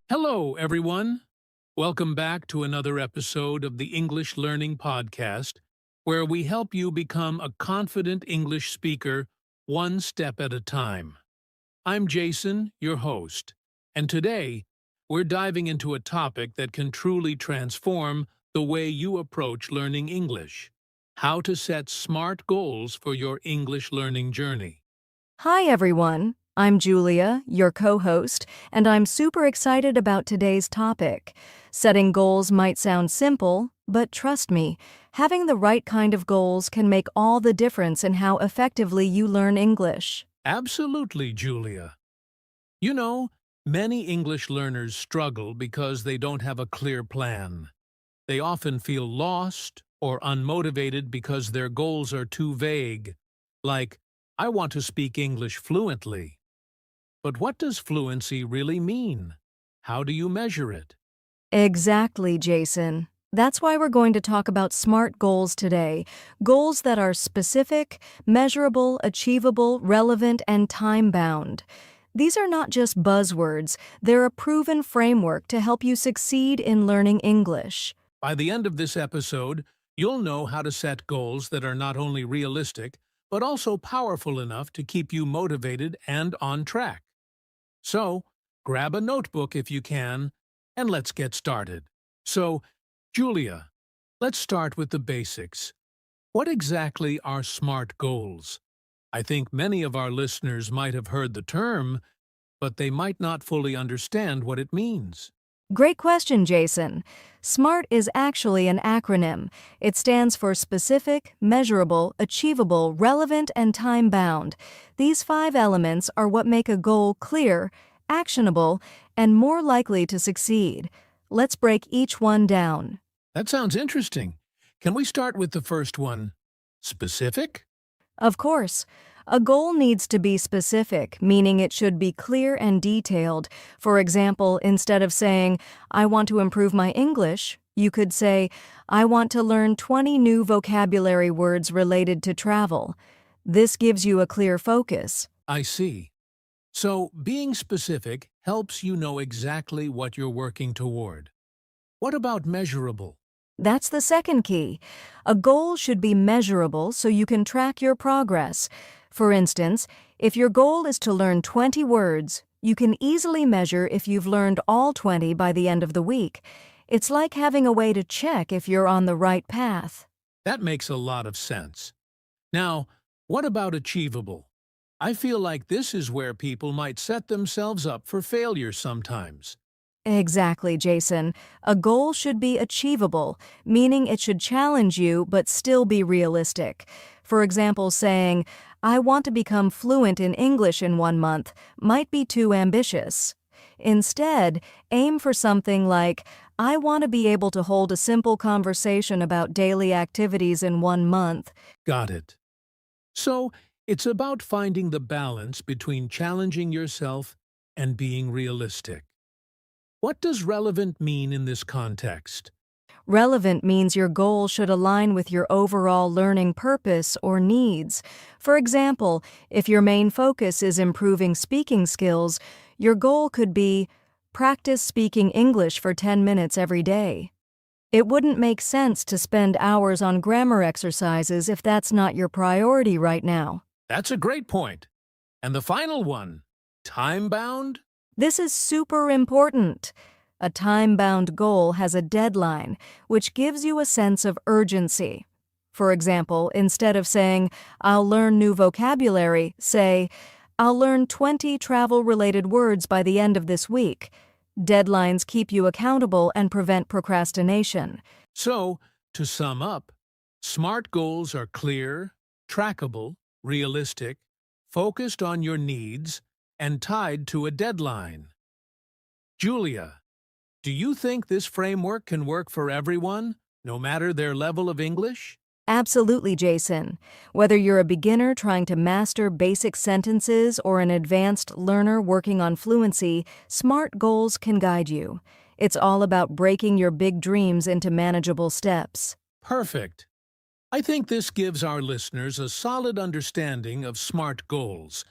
Hello, everyone. Welcome back to another episode of the English Learning Podcast, where we help you become a confident English speaker one step at a time. I'm Jason, your host, and today we're diving into a topic that can truly transform the way you approach learning English: how to set SMART goals for your English learning journey. Hi, everyone. I'm Julia, your co-host, and I'm super excited about today's topic. Setting goals might sound simple, but trust me, having the right kind of goals can make all the difference in how effectively you learn English. Absolutely, Julia. You know, many English learners struggle because they don't have a clear plan. They often feel lost or unmotivated because their goals are too vague, like, I want to speak English fluently. But what does fluency really mean? How do you measure it? Exactly, Jason. That's why we're going to talk about SMART goals today. Goals that are specific, measurable, achievable, relevant, and time-bound. These are not just buzzwords, they're a proven framework to help you succeed in learning English. By the end of this episode, you'll know how to set goals that are not only realistic, but also powerful enough to keep you motivated and on track. So, grab a notebook if you can, and let's get started. So, Julia, let's start with the basics. What exactly are SMART goals? I think many of our listeners might have heard the term, but they might not fully understand what it means. Great question, Jason. SMART is actually an acronym. It stands for specific, measurable, achievable, relevant, and time-bound. These 5 elements are what make a goal clear, actionable, and more likely to succeed. Let's break each one down. That sounds interesting. Can we start with the first one? Specific? Of course, a goal needs to be specific, meaning it should be clear and detailed. For example, instead of saying, I want to improve my English, you could say, I want to learn 20 new vocabulary words related to travel. This gives you a clear focus. I see. So, being specific helps you know exactly what you're working toward. What about measurable? That's the second key. A goal should be measurable so you can track your progress. For instance, if your goal is to learn 20 words, you can easily measure if you've learned all 20 by the end of the week. It's like having a way to check if you're on the right path. That makes a lot of sense. Now, what about achievable? I feel like this is where people might set themselves up for failure sometimes. Exactly, Jason. A goal should be achievable, meaning it should challenge you but still be realistic. For example, saying, I want to become fluent in English in 1 month might be too ambitious. Instead, aim for something like, I want to be able to hold a simple conversation about daily activities in 1 month. Got it. So, it's about finding the balance between challenging yourself and being realistic. What does relevant mean in this context? Relevant means your goal should align with your overall learning purpose or needs. For example, if your main focus is improving speaking skills, your goal could be practice speaking English for 10 minutes every day. It wouldn't make sense to spend hours on grammar exercises if that's not your priority right now. That's a great point. And the final one, time-bound? This is super important. A time-bound goal has a deadline, which gives you a sense of urgency. For example, instead of saying, I'll learn new vocabulary, say, I'll learn 20 travel-related words by the end of this week. Deadlines keep you accountable and prevent procrastination. So, to sum up, SMART goals are clear, trackable, realistic, focused on your needs, and tied to a deadline. Julia, do you think this framework can work for everyone, no matter their level of English? Absolutely, Jason. Whether you're a beginner trying to master basic sentences or an advanced learner working on fluency, SMART goals can guide you. It's all about breaking your big dreams into manageable steps. Perfect. I think this gives our listeners a solid understanding of SMART goals.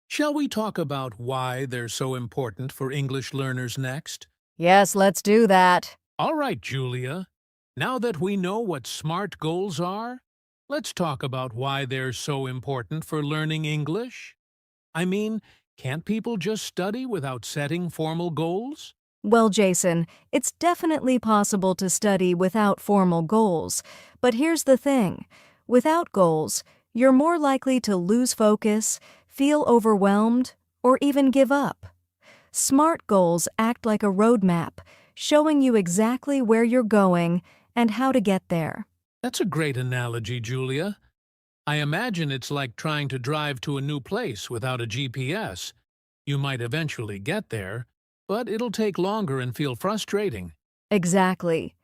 Shall we talk about why they're so important for English learners next? Yes, let's do that. All right, Julia. Now that we know what SMART goals are, let's talk about why they're so important for learning English. I mean, can't people just study without setting formal goals? Well, Jason, it's definitely possible to study without formal goals. But here's the thing. Without goals, you're more likely to lose focus, feel overwhelmed, or even give up. SMART goals act like a roadmap, showing you exactly where you're going and how to get there. That's a great analogy, Julia. I imagine it's like trying to drive to a new place without a GPS. You might eventually get there, but it'll take longer and feel frustrating. Exactly.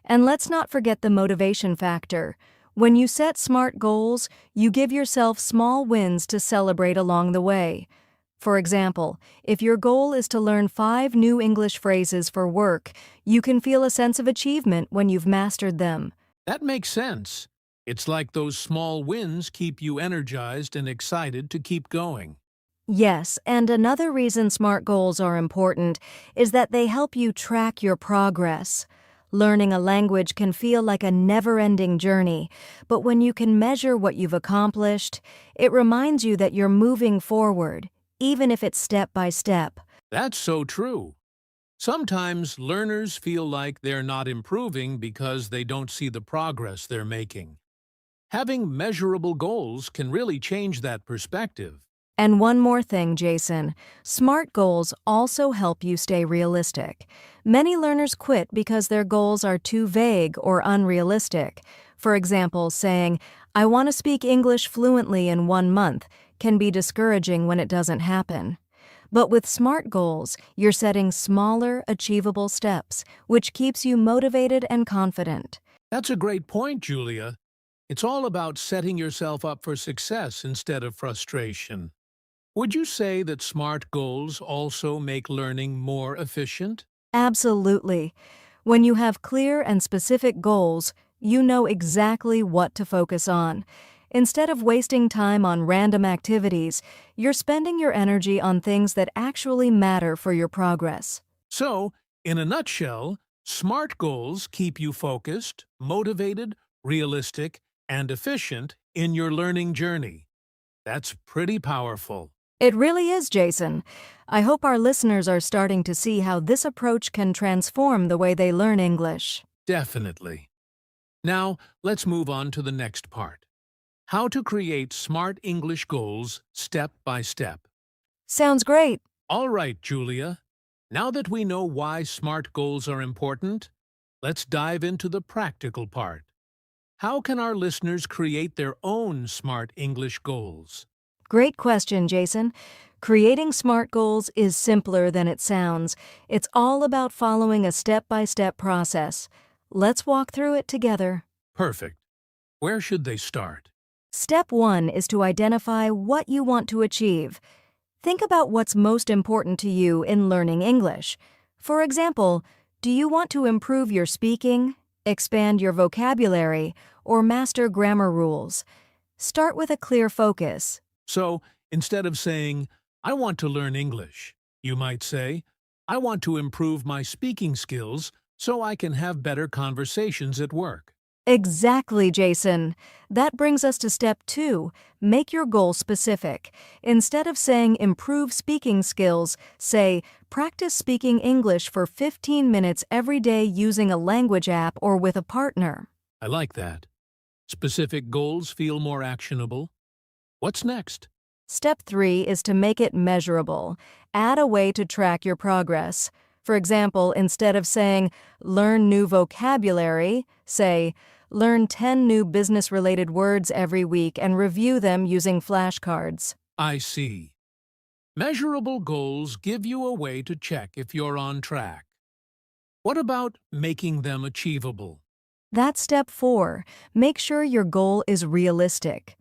And let's not forget the motivation factor. When you set SMART goals, you give yourself small wins to celebrate along the way. For example, if your goal is to learn 5 new English phrases for work, you can feel a sense of achievement when you've mastered them. That makes sense. It's like those small wins keep you energized and excited to keep going. Yes, and another reason SMART goals are important is that they help you track your progress. Learning a language can feel like a never-ending journey, but when you can measure what you've accomplished, it reminds you that you're moving forward, even if it's step by step. That's so true. Sometimes learners feel like they're not improving because they don't see the progress they're making. Having measurable goals can really change that perspective. And one more thing, Jason. SMART goals also help you stay realistic. Many learners quit because their goals are too vague or unrealistic. For example, saying, "I want to speak English fluently in 1 month," can be discouraging when it doesn't happen. But with SMART goals, you're setting smaller, achievable steps, which keeps you motivated and confident. That's a great point, Julia. It's all about setting yourself up for success instead of frustration. Would you say that SMART goals also make learning more efficient? Absolutely. When you have clear and specific goals, you know exactly what to focus on. Instead of wasting time on random activities, you're spending your energy on things that actually matter for your progress. So, in a nutshell, SMART goals keep you focused, motivated, realistic, and efficient in your learning journey. That's pretty powerful. It really is, Jason. I hope our listeners are starting to see how this approach can transform the way they learn English. Definitely. Now, let's move on to the next part. How to create SMART English goals step by step. Sounds great. All right, Julia. Now that we know why SMART goals are important, let's dive into the practical part. How can our listeners create their own SMART English goals? Great question, Jason. Creating SMART goals is simpler than it sounds. It's all about following a step-by-step process. Let's walk through it together. Perfect. Where should they start? Step 1 is to identify what you want to achieve. Think about what's most important to you in learning English. For example, do you want to improve your speaking, expand your vocabulary, or master grammar rules? Start with a clear focus. So, instead of saying, "I want to learn English," you might say, "I want to improve my speaking skills so I can have better conversations at work." Exactly, Jason. That brings us to step 2. Make your goal specific. Instead of saying improve speaking skills, say practice speaking English for 15 minutes every day using a language app or with a partner. I like that. Specific goals feel more actionable. What's next? Step 3 is to make it measurable. Add a way to track your progress. For example, instead of saying, learn new vocabulary, say, learn 10 new business-related words every week and review them using flashcards. I see. Measurable goals give you a way to check if you're on track. What about making them achievable? That's step 4. Make sure your goal is realistic.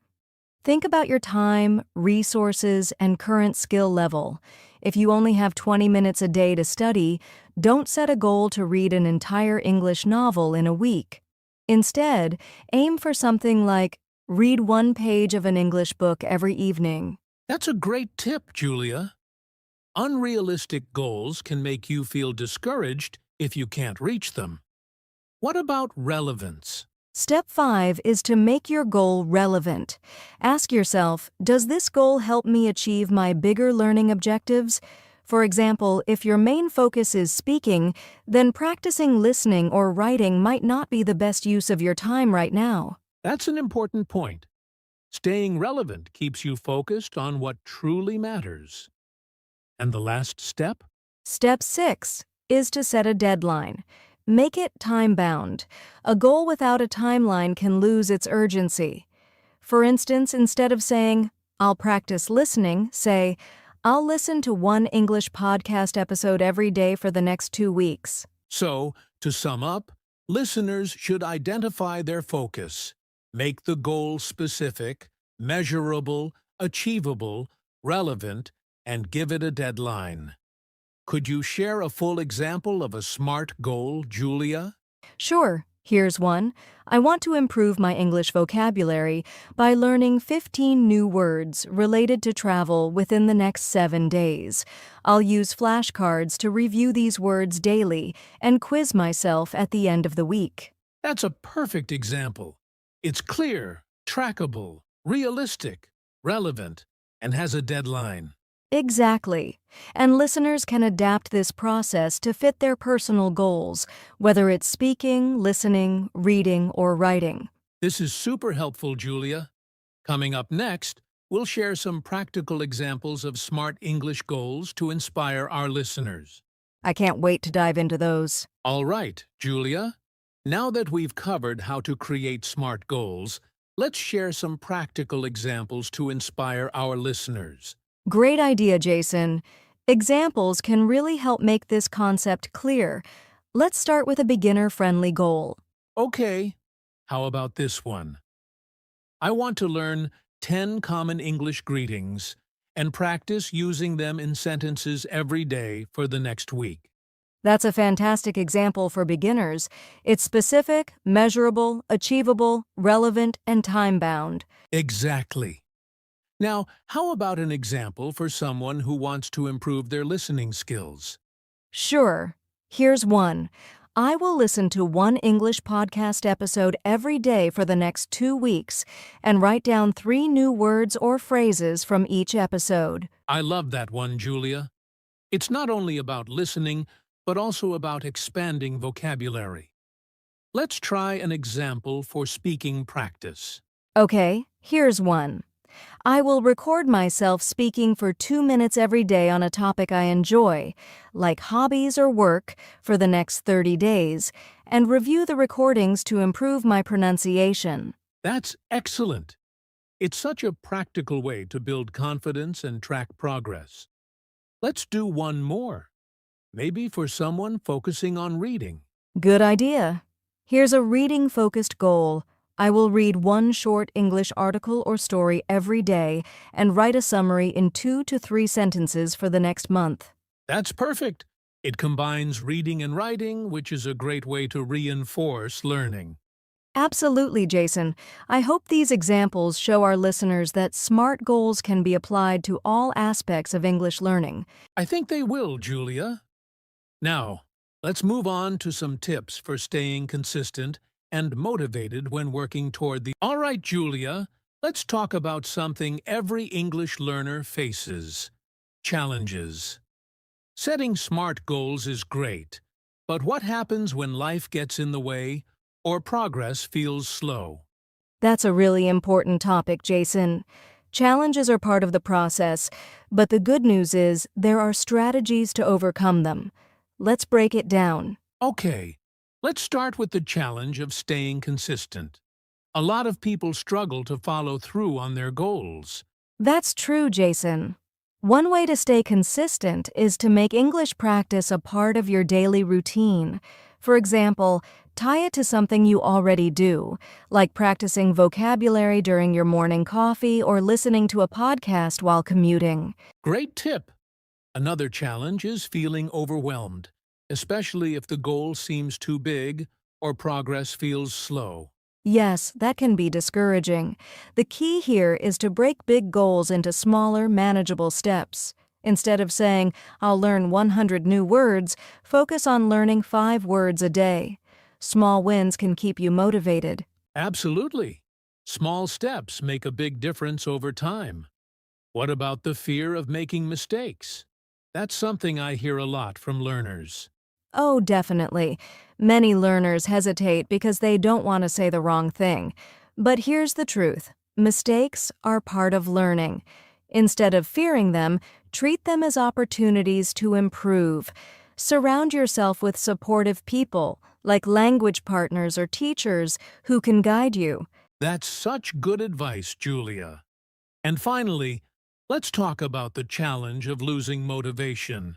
Think about your time, resources, and current skill level. If you only have 20 minutes a day to study, don't set a goal to read an entire English novel in a week. Instead, aim for something like read 1 page of an English book every evening. That's a great tip, Julia. Unrealistic goals can make you feel discouraged if you can't reach them. What about relevance? Step 5 is to make your goal relevant. Ask yourself, does this goal help me achieve my bigger learning objectives? For example, if your main focus is speaking, then practicing listening or writing might not be the best use of your time right now. That's an important point. Staying relevant keeps you focused on what truly matters. And the last step? Step 6 is to set a deadline. Make it time-bound. A goal without a timeline can lose its urgency. For instance, instead of saying, "I'll practice listening," say, "I'll listen to one English podcast episode every day for the next 2 weeks." So, to sum up, listeners should identify their focus, make the goal specific, measurable, achievable, relevant, and give it a deadline. Could you share a full example of a SMART goal, Julia? Sure, here's one. I want to improve my English vocabulary by learning 15 new words related to travel within the next 7 days. I'll use flashcards to review these words daily and quiz myself at the end of the week. That's a perfect example. It's clear, trackable, realistic, relevant, and has a deadline. Exactly. And listeners can adapt this process to fit their personal goals, whether it's speaking, listening, reading, or writing. This is super helpful, Julia. Coming up next, we'll share some practical examples of SMART English goals to inspire our listeners. I can't wait to dive into those. All right, Julia. Now that we've covered how to create SMART goals, let's share some practical examples to inspire our listeners. Great idea, Jason. Examples can really help make this concept clear. Let's start with a beginner-friendly goal. Okay, how about this one? I want to learn 10 common English greetings and practice using them in sentences every day for the next week. That's a fantastic example for beginners. It's specific, measurable, achievable, relevant, and time-bound. Exactly. Now, how about an example for someone who wants to improve their listening skills? Sure. Here's one. I will listen to one English podcast episode every day for the next 2 weeks and write down 3 new words or phrases from each episode. I love that one, Julia. It's not only about listening, but also about expanding vocabulary. Let's try an example for speaking practice. Okay, here's one. I will record myself speaking for 2 minutes every day on a topic I enjoy, like hobbies or work, for the next 30 days, and review the recordings to improve my pronunciation. That's excellent. It's such a practical way to build confidence and track progress. Let's do one more. Maybe for someone focusing on reading. Good idea. Here's a reading-focused goal. I will read one short English article or story every day and write a summary in 2 to 3 sentences for the next month. That's perfect. It combines reading and writing, which is a great way to reinforce learning. Absolutely, Jason. I hope these examples show our listeners that SMART goals can be applied to all aspects of English learning. I think they will, Julia. Now, let's move on to some tips for staying consistent and motivated when working toward the... All right, Julia, let's talk about something every English learner faces: challenges. Setting SMART goals is great, but what happens when life gets in the way or progress feels slow? That's a really important topic, Jason. Challenges are part of the process, but the good news is there are strategies to overcome them. Let's break it down. Okay, let's start with the challenge of staying consistent. A lot of people struggle to follow through on their goals. That's true, Jason. One way to stay consistent is to make English practice a part of your daily routine. For example, tie it to something you already do, like practicing vocabulary during your morning coffee or listening to a podcast while commuting. Great tip! Another challenge is feeling overwhelmed, especially if the goal seems too big or progress feels slow. Yes, that can be discouraging. The key here is to break big goals into smaller, manageable steps. Instead of saying, I'll learn 100 new words, focus on learning 5 words a day. Small wins can keep you motivated. Absolutely. Small steps make a big difference over time. What about the fear of making mistakes? That's something I hear a lot from learners. Oh, definitely. Many learners hesitate because they don't want to say the wrong thing. But here's the truth. Mistakes are part of learning. Instead of fearing them, treat them as opportunities to improve. Surround yourself with supportive people, like language partners or teachers, who can guide you. That's such good advice, Julia. And finally, let's talk about the challenge of losing motivation.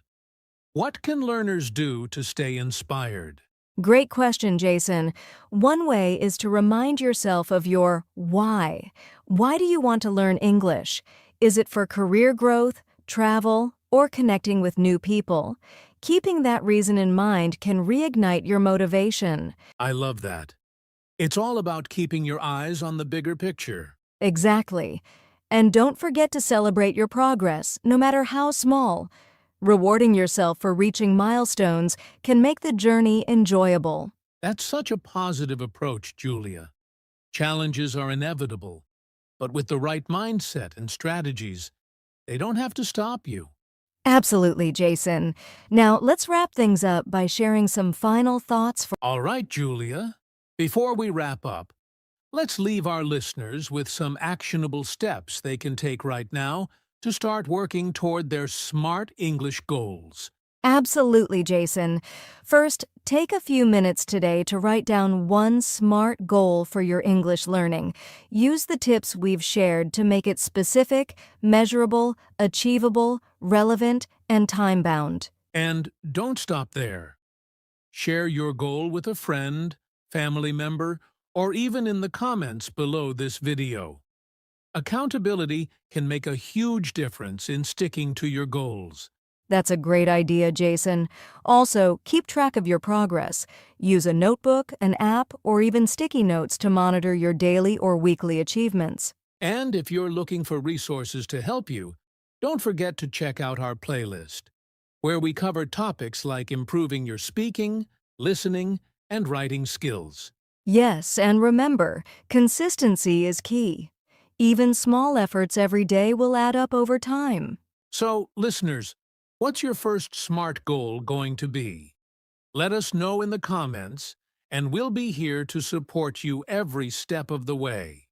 What can learners do to stay inspired? Great question, Jason. One way is to remind yourself of your why. Why do you want to learn English? Is it for career growth, travel, or connecting with new people? Keeping that reason in mind can reignite your motivation. I love that. It's all about keeping your eyes on the bigger picture. Exactly. And don't forget to celebrate your progress, no matter how small. Rewarding yourself for reaching milestones can make the journey enjoyable. That's such a positive approach, Julia. Challenges are inevitable, but with the right mindset and strategies, they don't have to stop you. Absolutely, Jason. Now, let's wrap things up by sharing some final thoughts for. All right, Julia. Before we wrap up, let's leave our listeners with some actionable steps they can take right now to start working toward their smart English goals. Absolutely, Jason. First, take a few minutes today to write down one SMART goal for your English learning. Use the tips we've shared to make it specific, measurable, achievable, relevant, and time-bound. And don't stop there. Share your goal with a friend, family member, or even in the comments below this video. Accountability can make a huge difference in sticking to your goals. That's a great idea, Jason. Also, keep track of your progress. Use a notebook, an app, or even sticky notes to monitor your daily or weekly achievements. And if you're looking for resources to help you, don't forget to check out our playlist, where we cover topics like improving your speaking, listening, and writing skills. Yes, and remember, consistency is key. Even small efforts every day will add up over time. So, listeners, what's your first SMART goal going to be? Let us know in the comments, and we'll be here to support you every step of the way.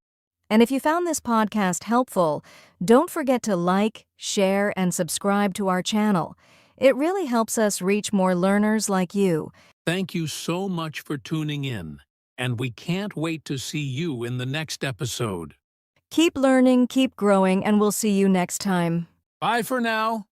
And if you found this podcast helpful, don't forget to like, share, and subscribe to our channel. It really helps us reach more learners like you. Thank you so much for tuning in, and we can't wait to see you in the next episode. Keep learning, keep growing, and we'll see you next time. Bye for now.